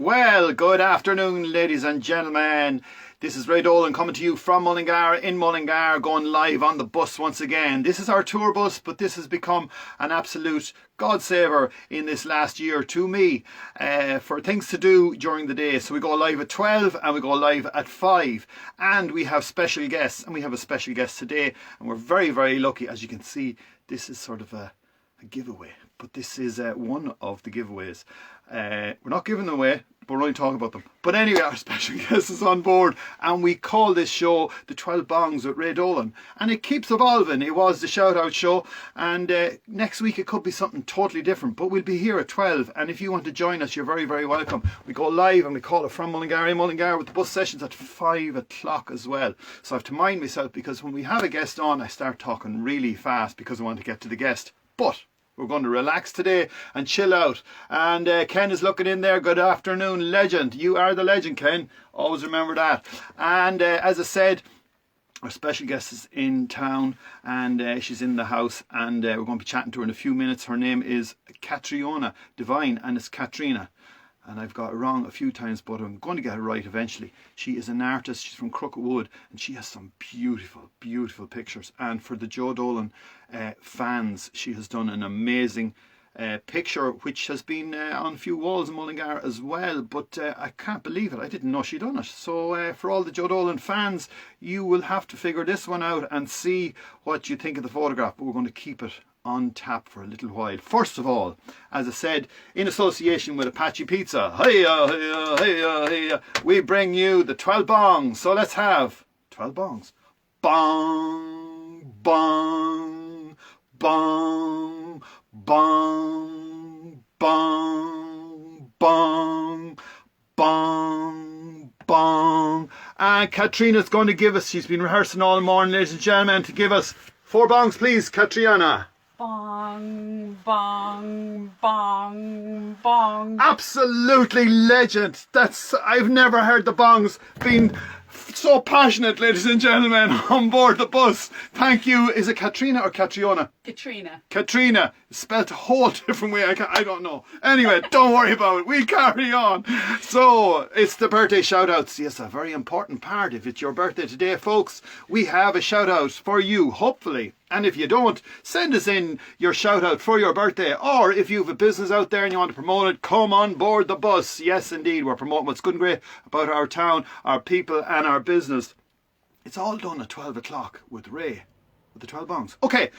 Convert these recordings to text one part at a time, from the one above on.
Well, good afternoon, ladies and gentlemen. This is Raydolan coming to you from Mullingar, in Mullingar, going live on the bus once again. This is our tour bus, but this has become an absolute godsaver in this last year to me for things to do during the day. So we go live at 12 and we go live at 5. And we have special guests, and we have a special guest today. And we're very, very lucky. As you can see, this is sort of a giveaway. But this is one of the giveaways. We're not giving them away, but we're only talking about them. But anyway, our special guest is on board, and we call this show the 12 Bongs with Raydolan, and it keeps evolving. It was the Shoutout show, and next week it could be something totally different, but we'll be here at 12, and if you want to join us, you're very, very welcome. We go live and we call it from Mullingar, in Mullingar, with the bus sessions at 5 o'clock as well. So I have to mind myself, because when we have a guest on, I start talking really fast because I want to get to the guest. But we're going to relax today and chill out. And Ken is looking in there. Good afternoon, legend. You are the legend, Ken. Always remember that. And as I said, our special guest is in town, and she's in the house, and we're going to be chatting to her in a few minutes. Her name is Caithriona Devine, and it's Katrina. And I've got it wrong a few times, but I'm going to get it right eventually. She is an artist. She's from Crookedwood, and she has some beautiful, beautiful pictures. And for the Joe Dolan fans, she has done an amazing picture, which has been on a few walls in Mullingar as well. But I can't believe it. I didn't know she'd done it. So for all the Joe Dolan fans, you will have to figure this one out and see what you think of the photograph. But we're going to keep it on tap for a little while. First of all, as I said, in association with Apache Pizza, hiya, hiya, hiya, hiya, we bring you the 12 bongs. So let's have 12 bongs. Bong, bong, bong, bong, bong, bong, bong, bong. And Katrina's going to give us, she's been rehearsing all morning, ladies and gentlemen, to give us 4 bongs, please, Caithriona. Bong, bong, bong, bong. Absolutely legend. I've never heard the bongs being so passionate, ladies and gentlemen, on board the bus. Thank you. Is it Katrina or Caithriona? Katrina. Katrina. Spelled a whole different way. I don't know. Anyway, don't worry about it. We'll carry on. So, it's the birthday shout-outs. Yes, a very important part. If it's your birthday today, folks, we have a shout-out for you, hopefully. And if you don't, send us in your shout-out for your birthday. Or if you have a business out there and you want to promote it, come on board the bus. Yes, indeed, we're promoting what's good and great about our town, our people and our business. It's all done at 12 o'clock with Ray, with the 12 bongs. Okay.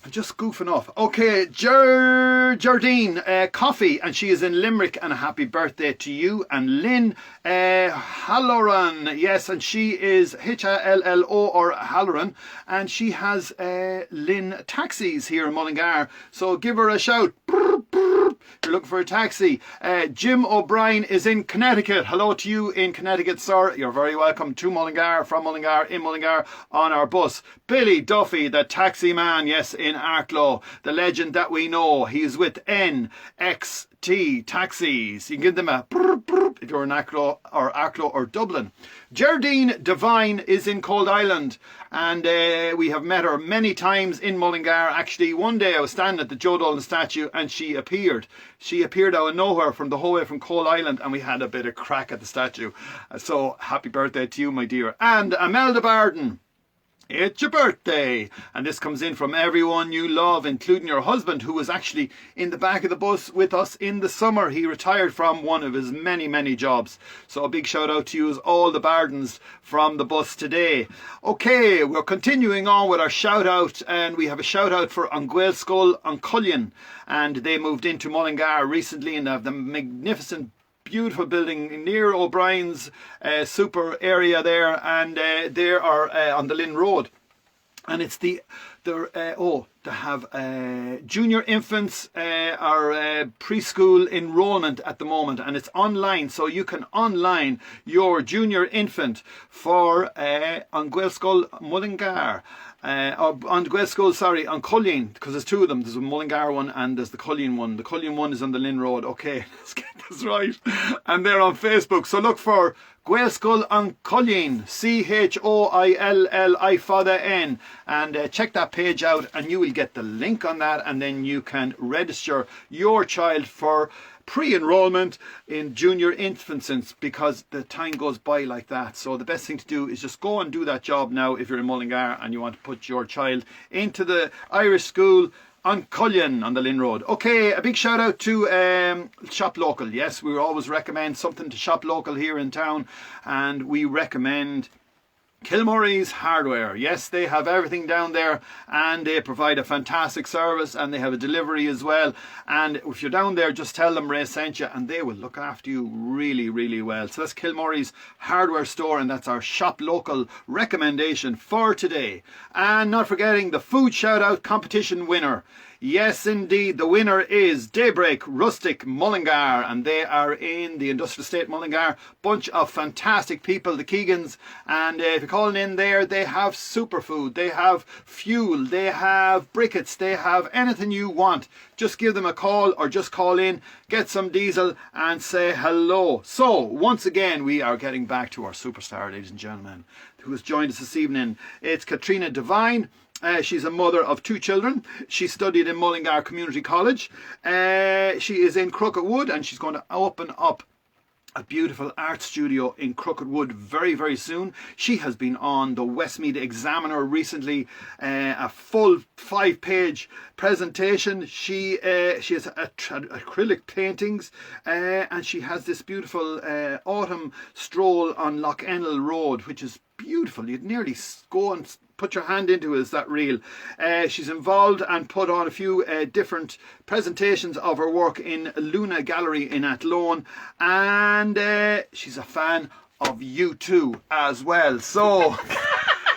I'm just goofing off. Okay, Jardine Coffee, and she is in Limerick, and a happy birthday to you. And Lynn Halloran, yes, and she is Hallo or Halloran, and she has Lynn Taxis here in Mullingar. So give her a shout. If you're looking for a taxi. Jim O'Brien is in Connecticut. Hello to you in Connecticut, sir. You're very welcome to Mullingar, from Mullingar, in Mullingar, on our bus. Billy Duffy, the taxi man, yes, in Arklow. The legend that we know. He's with NXT Taxis. You can give them a if you're in Arklow or Dublin. Geraldine Devine is in Cold Island, and we have met her many times in Mullingar. Actually, one day I was standing at the Joe Dolan statue and she appeared. She appeared out of nowhere from the whole way from Cold Island, and we had a bit of crack at the statue. So happy birthday to you, my dear. And Imelda Barden, it's your birthday, and this comes in from everyone you love, including your husband, who was actually in the back of the bus with us in the summer. He retired from one of his many, many jobs. So a big shout out to you, all the Bardens from the bus today. Okay, we're continuing on with our shout out, and we have a shout out for Anguelskull and Cullion, and they moved into Mullingar recently and have the magnificent beautiful building near O'Brien's super area there, and they are on the Lynn Road, and it's they have junior infants are preschool enrollment at the moment, and it's online, so you can online your junior infant for Anguelskull Mullingar. On Guesco, sorry, on Cullion, because there's two of them. There's a Mullingar one and there's the Cullion one. The Cullion one is on the Lynn Road. Okay, let's get this right. And they're on Facebook. So look for Guesco and Cullion, CHOILLI Father N, and check that page out, and you will get the link on that, and then you can register your child for pre-enrollment in junior infants, because the time goes by like that. So the best thing to do is just go and do that job now if you're in Mullingar and you want to put your child into the Irish school on Cullen on the Lynn Road. Okay, a big shout out to Shop Local. Yes, we always recommend something to Shop Local here in town, and we recommend Kilmurray's Hardware. Yes, they have everything down there, and they provide a fantastic service, and they have a delivery as well. And if you're down there, just tell them Ray sent you, and they will look after you really, really well. So that's Kilmurray's Hardware store, and that's our Shop Local recommendation for today. And not forgetting the food shout out competition winner. Yes, indeed. The winner is Daybreak Rustic Mullingar, and they are in the Industrial Estate Mullingar. Bunch of fantastic people, the Keegans. And if you're calling in there, they have superfood, they have fuel, they have briquettes, they have anything you want. Just give them a call or just call in, get some diesel and say hello. So, once again, we are getting back to our superstar, ladies and gentlemen, who has joined us this evening. It's Caithriona Devine. She's a mother of 2 children. She studied in Mullingar Community College. She is in Crooked Wood, and she's going to open up a beautiful art studio in Crooked Wood very, very soon. She has been on the Westmeath Examiner recently, a full 5-page presentation. She has acrylic paintings, and she has this beautiful autumn stroll on Lochtervara Road, which is beautiful. You'd nearly go and put your hand into it. Is that real? She's involved and put on a few different presentations of her work in Luna Gallery in Athlone, and she's a fan of you too as well. So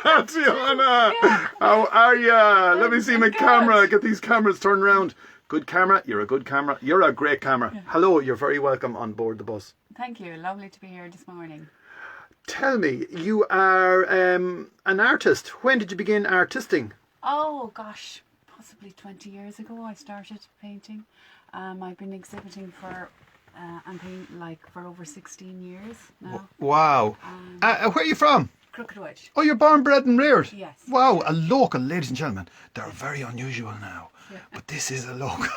Caithriona, how are ya? Let me see my camera. Get these cameras turned around. Good camera. You're a good camera. You're a great camera. Yeah. Hello, you're very welcome on board the bus. Thank you. Lovely to be here this morning. Tell me, you are an artist. When did you begin artisting? Oh gosh, possibly 20 years ago I started painting. I've been exhibiting for for over 16 years now. Wow. Where are you from? Crooked Wood. Oh, you're born, bred and reared? Yes. Wow, a local, ladies and gentlemen. They're very unusual now, yeah. But this is a local.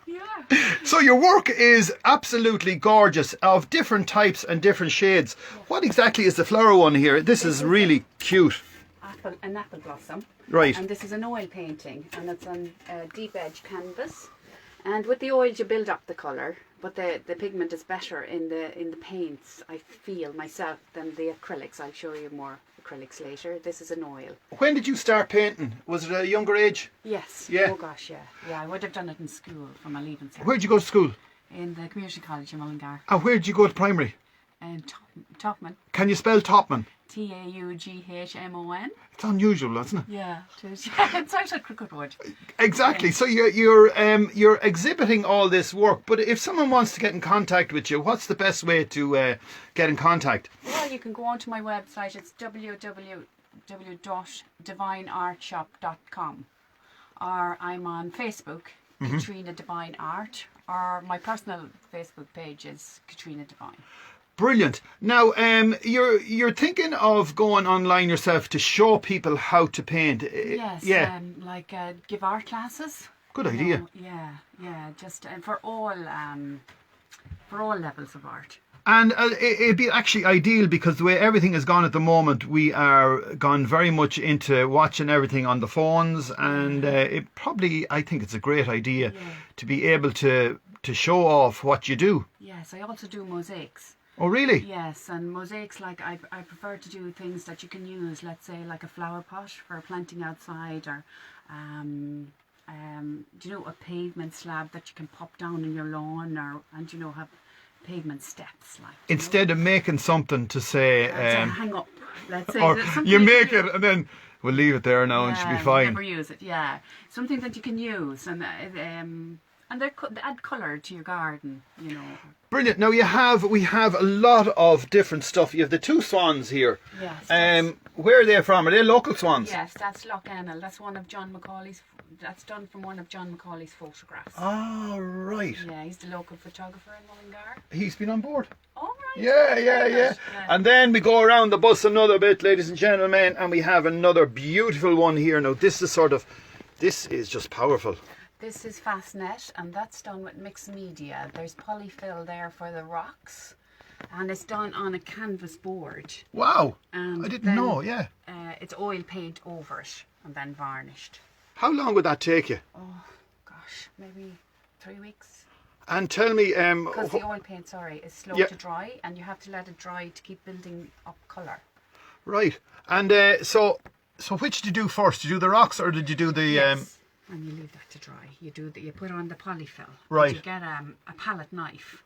Yeah. So your work is absolutely gorgeous, of different types and different shades. What exactly is the flower one here? This is really cute. An apple blossom. Right. And this is an oil painting, and it's on deep edge canvas. And with the oils you build up the colour, but the pigment is better in the paints, I feel myself, than the acrylics. I'll show you more acrylics later. This is an oil. When did you start painting? Was it at a younger age? Yes. Yeah. Oh gosh, yeah. Yeah, I would have done it in school for my leaving cert. Where'd you go to school? In the community college in Mullingar. And where'd you go to primary? In Topman. Can you spell Topman? Taughmon. It's unusual, isn't it? Yeah, it is. It's out at Crooked Wood. Exactly. So you're exhibiting all this work, but if someone wants to get in contact with you, what's the best way to get in contact? Well, you can go onto my website. It's www.divineartshop.com, or I'm on Facebook, Caithriona Devine Art, or my personal Facebook page is Caithriona Devine. Brilliant. Now, you're thinking of going online yourself to show people how to paint. Yes. Yeah. Give art classes. Good idea. Yeah. Just for all levels of art. And it'd be actually ideal, because the way everything has gone at the moment, we are gone very much into watching everything on the phones, and I think it's a great idea to be able to show off what you do. Yes, I also do mosaics. Oh, really? Yes, and mosaics, I prefer to do things that you can use, let's say like a flower pot for planting outside, or a pavement slab that you can pop down in your lawn, and have pavement steps. Instead of making something to say... to hang up, let's say. Or you make it and then we'll leave it there now and it should be fine. Never use it, yeah. Something that you can use, and they add colour to your garden, Brilliant. Now we have a lot of different stuff. You have the 2 swans here. Yes. Where are they from? Are they local swans? Yes, that's Lochtervara. That's one of John Macaulay's. That's done from one of John Macaulay's photographs. Ah, right. Yeah, he's the local photographer in Mullingar. He's been on board. Oh, right. Yeah. And then we go around the bus another bit, ladies and gentlemen, and we have another beautiful one here. Now this is just powerful. This is Fastness, and that's done with mixed media. There's polyfill there for the rocks, and it's done on a canvas board. Wow. And I didn't then, know, yeah. It's oil paint over it and then varnished. How long would that take you? Oh, gosh, maybe 3 weeks. And tell me... Because the oil paint, is slow Yeah. to dry, and you have to let it dry to keep building up colour. Right. And so which did you do first? Did you do the rocks or did you do the... Yes. And you leave that to dry. You put on the polyfill. Right. And you get a palette knife,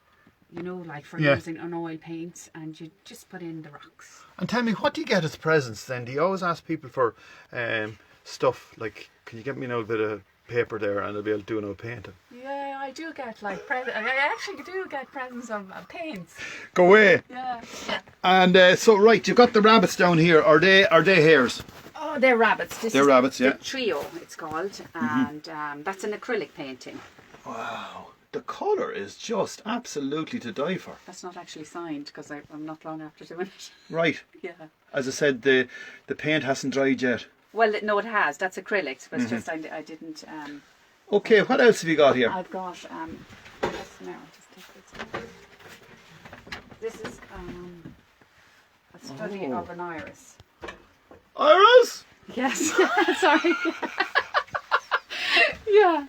like for Yeah. using on oil paints, and you just put in the rocks. And tell me, what do you get as presents then? Do you always ask people for stuff like, can you get me a bit of paper there and I'll be able to do an old painting? Yeah, I do get I actually do get presents of paints. Go away. Yeah. And so right, you've got the rabbits down here. Are they hares? Oh, they're rabbits. They're rabbits, yeah. The trio, it's called, and that's an acrylic painting. Wow. The colour is just absolutely to die for. That's not actually signed because I'm not long after doing it. Right. Yeah. As I said, the paint hasn't dried yet. Well, no, it has. That's acrylics, but it's just I didn't. Okay, what else have you got here? I've got this is a study of an iris. Iris? Yes. Sorry. Yeah.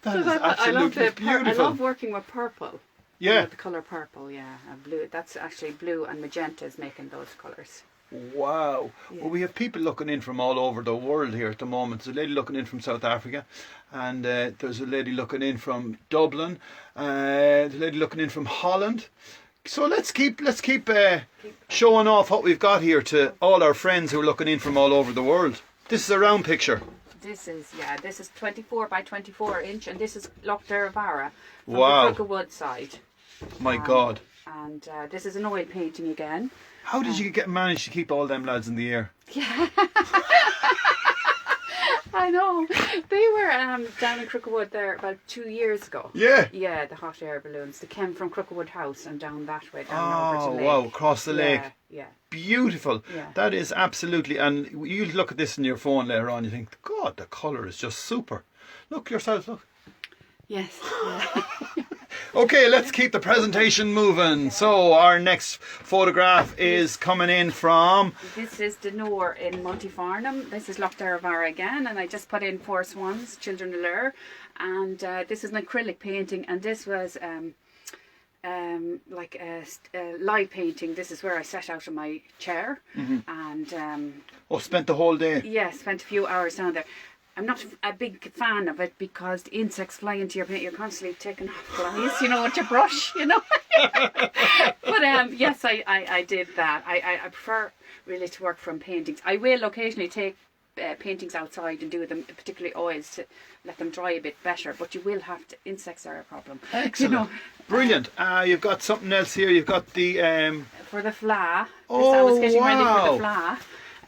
That is I love absolutely I beautiful. love working with purple. Yeah. The colour purple, yeah, and blue. That's actually blue and magenta is making those colours. Wow. Yeah. Well, we have people looking in from all over the world here at the moment. There's a lady looking in from South Africa, and there's a lady looking in from Dublin, there's a lady looking in from Holland. So let's keep showing off what we've got here to all our friends who are looking in from all over the world. This is a round picture. This is 24 by 24 inch, and this is Lochtervara from Wow. the Crookwood side. My God. And this is an oil painting again. How did you manage to keep all them lads in the air? Yeah. I know. They were down in Crookwood there about 2 years ago. Yeah. Yeah, the hot air balloons. They came from Crookwood House and down that way, down over to the lake. Wow, across the lake. Yeah. Beautiful. Yeah. That is absolutely, and you look at this in your phone later on, you think, God, the colour is just super. Look yourself, look. Yes. Yeah. Okay, let's keep the presentation moving. So our next photograph is coming in from... This is the Noor in Montefarnham. This is Lochtervara again, and I just put in 4 swans, children of Lure. And this is an acrylic painting, and this was like a live painting. This is where I sat out in my chair, and spent the whole day. yeah, spent a few hours down there. I'm not a big fan of it because the insects fly into your paint. You're constantly taking off flies, with your brush, But yes, I did that. I prefer really to work from paintings. I will occasionally take paintings outside and do them, particularly oils, to let them dry a bit better. But you will have to. Insects are a problem. Excellent. Brilliant. You've got something else here. You've got the... For the fla. Oh, I was getting ready wow. for the fla.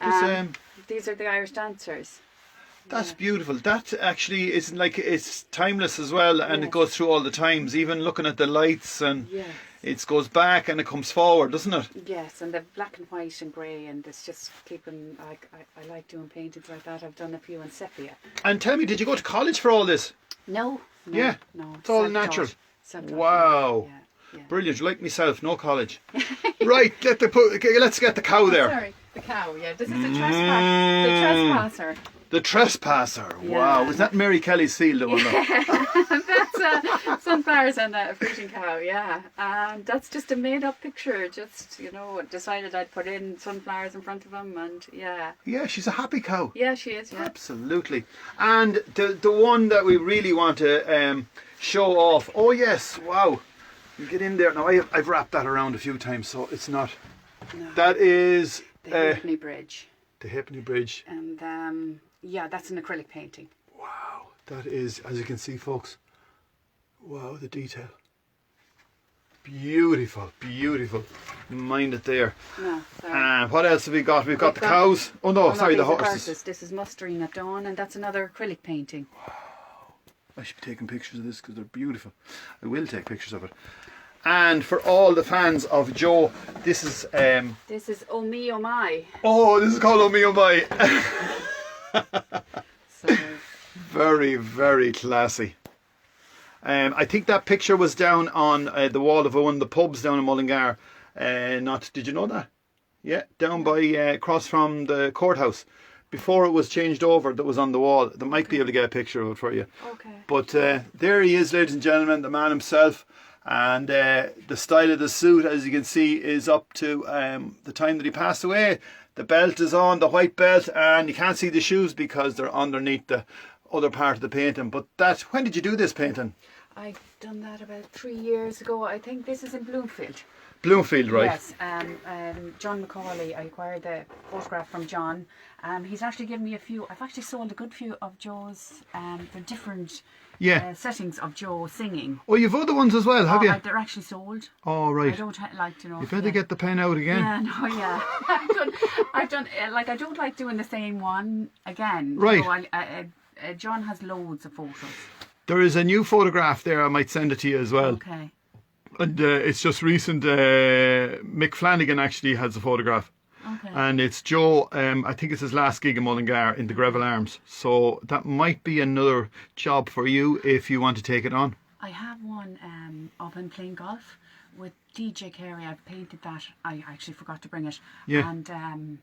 This, These are the Irish dancers. That's beautiful. That actually is it's timeless as well, and it goes through all the times. Even looking at the lights, and Yes. it goes back and it comes forward, doesn't it? Yes, and the black and white and grey, and it's just keeping. I like doing paintings like that. I've done a few in sepia. And tell me, did you go to college for all this? No. Yeah. No. It's all self-taught. natural. Self-taught, Wow. Yeah. Brilliant. Like myself, no college. Right, let's get the cow there. Sorry, the cow. Yeah, this is the trespasser. The trespasser. Yeah. Wow. Was that Mary Kelly's seal, the one? That's sunflowers and a fruiting cow. Yeah, and that's just a made-up picture. Just decided I'd put in sunflowers in front of him, and yeah. Yeah, she's a happy cow. Yeah, she is. Yeah. Absolutely. And the one that we really want to show off. Oh yes, wow. You get in there now. I've wrapped that around a few times, so it's not. No. That is The Halfpenny Bridge. The Halfpenny Bridge. And yeah, that's an acrylic painting. Wow, that is, as you can see, folks. Wow, the detail. Beautiful, beautiful. Mind it there. No, sorry. What else have we got? We've got the cows. Oh no, sorry, the these are horses. This is Mustering at Dawn, and that's another acrylic painting. I should be taking pictures of this because they're beautiful. I will take pictures of it. And for all the fans of Joe, this is This is Oh Me Oh My. oh, this is called Oh Me Oh My. So Very, very classy. I think that picture was down on the wall of one of the pubs down in Mullingar. Did you know that? Yeah, down by across from the courthouse. Before it was changed over, that was on the wall. They might be able to get a picture of it for you. Okay. But there he is, ladies and gentlemen, the man himself. And the style of the suit, as you can see, is up to the time that he passed away. The belt is on, the white belt, and you can't see the shoes because they're underneath the other part of the painting. But when did you do this painting? I've done that about 3 years ago. I think this is in Bloomfield. Bloomfield, right? Yes, John Macaulay. I acquired the photograph from John. He's actually given me a few. I've actually sold a good few of Joe's. The different settings of Joe singing. Oh, you've other ones as well, have you? They're actually sold. Oh, right. I don't like to know. You better get the pen out again. Yeah, no, yeah. I've done. Like, I don't like doing the same one again. Right. John has loads of photos. There is a new photograph there. I might send it to you as well. Okay. And it's just recent. Mick Flanagan actually has a photograph. Okay. And it's Joe, I think it's his last gig in Mullingar in the Greville Arms. So that might be another job for you if you want to take it on. I have one of him playing golf with DJ Carey. I've painted that. I actually forgot to bring it. Yeah. And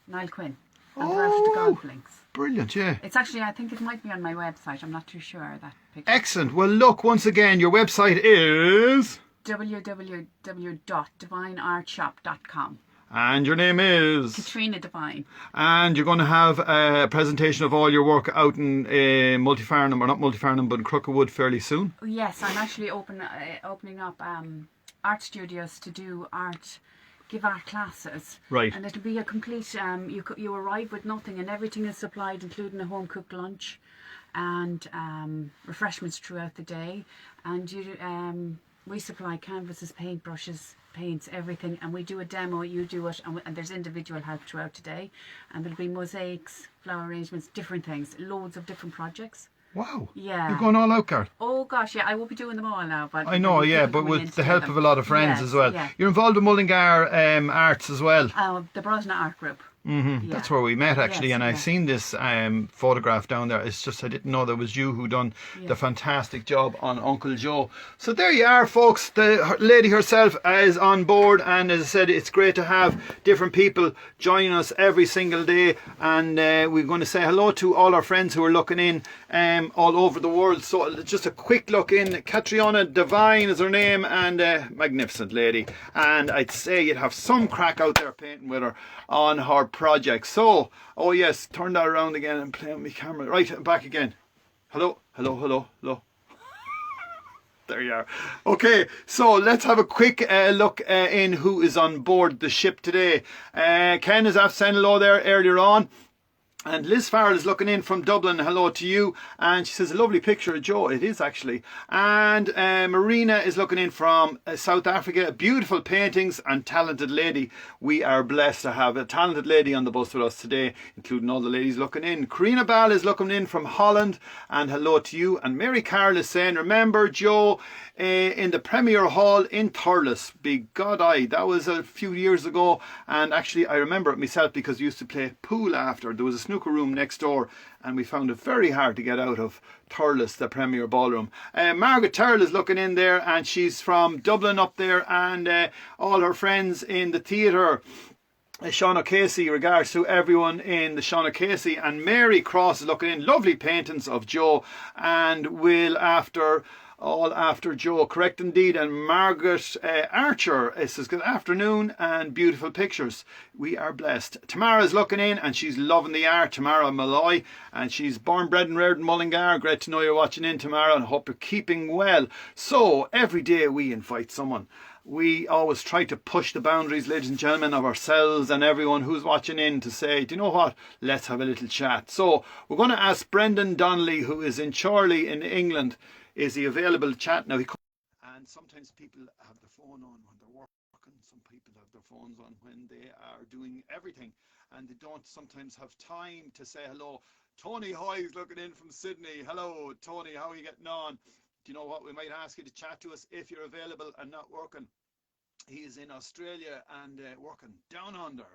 Niall Quinn. And they're after the golf links. Brilliant, yeah. It's actually, I think it might be on my website. I'm not too sure that picture. Excellent. Well, look, once again, your website is www.divineartshop.com. And your name is Caithriona Devine. And you're going to have a presentation of all your work out in Multifarnham, or not Multifarnham, but in Crookerwood fairly soon. Yes, I'm actually opening up art studios to do art. Give art classes, right? And it'll be a complete. You arrive with nothing, and everything is supplied, including a home cooked lunch, and refreshments throughout the day. And we supply canvases, paintbrushes, paints, everything, and we do a demo. You do it, and there's individual help throughout the day. And there'll be mosaics, flower arrangements, different things, loads of different projects. Wow. Yeah. You're going all out, Garth. Oh gosh, yeah, I won't be doing them all now, but I know, yeah, but with the help of a lot of friends as well. Yeah. You're involved in Mullingar Arts as well. The Brosna Art Group. Mm-hmm. Yeah. That's where we met actually, and I've seen this photograph down there. It's just I didn't know that was you who done the fantastic job on Uncle Joe. So there you are, folks. The lady herself is on board, and as I said, it's great to have different people joining us every single day. And we're going to say hello to all our friends who are looking in all over the world. So just a quick look in. Caithriona Devine is her name, and magnificent lady. And I'd say you'd have some crack out there painting with her on her project. So, oh yes, turn that around again and play on my camera. Right, I'm back again. Hello, hello, hello, hello. There you are. Okay, so let's have a quick look in who is on board the ship today. Ken is after saying hello there earlier on. And Liz Farrell is looking in from Dublin. Hello to you. And she says, a lovely picture of Joe. It is actually. And Marina is looking in from South Africa. Beautiful paintings and talented lady. We are blessed to have a talented lady on the bus with us today, including all the ladies looking in. Karina Ball is looking in from Holland. And hello to you. And Mary Carroll is saying, remember Joe in the Premier Hall in Thurles. Big God, that was a few years ago. And actually, I remember it myself because we used to play pool after. There was a snooker room next door, and we found it very hard to get out of Thurles, the Premier Ballroom. Margaret Terrell is looking in there, and she's from Dublin up there, and all her friends in the theatre. Sean O'Casey, regards to everyone in the Sean O'Casey. And Mary Cross is looking in. Lovely paintings of Joe, and Will all after Joe, correct indeed. And Margaret Archer says good afternoon and beautiful pictures. We are blessed. Tamara's looking in and she's loving the art. Tamara Malloy, and she's born, bred and reared in Mullingar. Great to know you're watching in, Tamara, and hope you're keeping well. So every day we invite someone. We always try to push the boundaries, ladies and gentlemen, of ourselves and everyone who's watching in to say, do you know what? Let's have a little chat. So we're going to ask Brendan Donnelly, who is in Chorley in England. Is he available to chat now? And sometimes people have their phone on when they're working. Some people have their phones on when they are doing everything, and they don't sometimes have time to say hello. Tony Hoy is looking in from Sydney. Hello, Tony. How are you getting on? Do you know what? We might ask you to chat to us if you're available and not working. He is in Australia and working down under.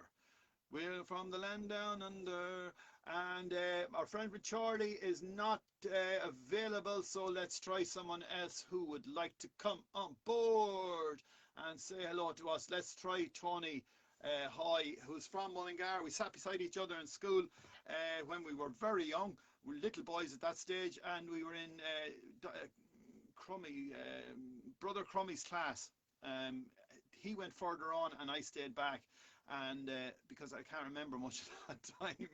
We're from the land down under. And our friend Charlie is not available, so let's try someone else who would like to come on board and say hello to us. Let's try Tony Hoy, who's from Mullingar. We sat beside each other in school when we were very young. We were little boys at that stage, and we were in Crummy, Brother Crummy's class. He went further on and I stayed back, and because I can't remember much of that time.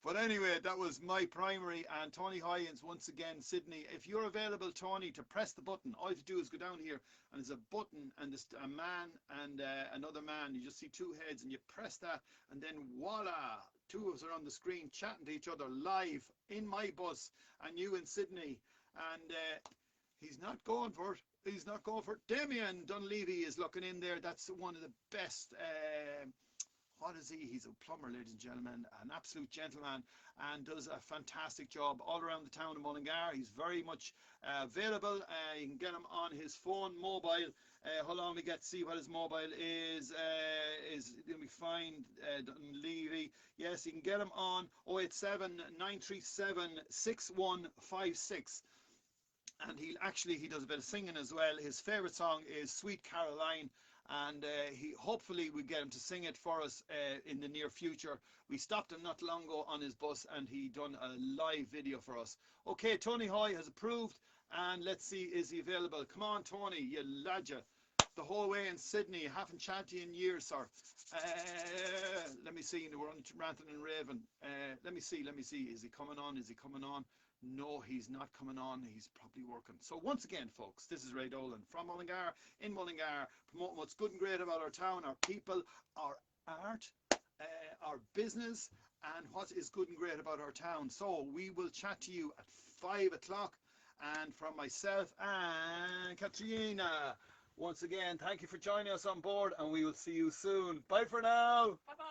But anyway, that was my primary. And Tony Hyans, once again, Sydney, if you're available, Tony, to press the button, all you have to do is go down here and there's a button and there's a man and another man. You just see two heads and you press that, and then voila, two of us are on the screen chatting to each other live in my bus, and you in Sydney. And he's not going for it. He's not going for it. Damien Dunleavy is looking in there. That's one of the best. What is he? He's a plumber, ladies and gentlemen, an absolute gentleman, and does a fantastic job all around the town of Mullingar. He's very much available. You can get him on his phone, mobile. Hold on, we get to see what his mobile is. Let me find Dunleavy. Yes, you can get him on 087 937 6156. And he does a bit of singing as well. His favourite song is Sweet Caroline, and hopefully we get him to sing it for us in the near future. We stopped him not long ago on his bus, and he done a live video for us. Okay, Tony Hoy has approved, and let's see, is he available? Come on, Tony, you ladja. The whole way in Sydney, haven't chatted to you in years, sir. Let me see, we're on ranting and raving. Let me see, is he coming on? No, he's not coming on. He's probably working. So once again, folks, this is raydolan from Mullingar, in Mullingar, promoting what's good and great about our town, our people, our art, our business, and what is good and great about our town. So we will chat to you at 5 o'clock. And from myself and Caithriona, once again, thank you for joining us on board, and we will see you soon. Bye for now. Bye-bye.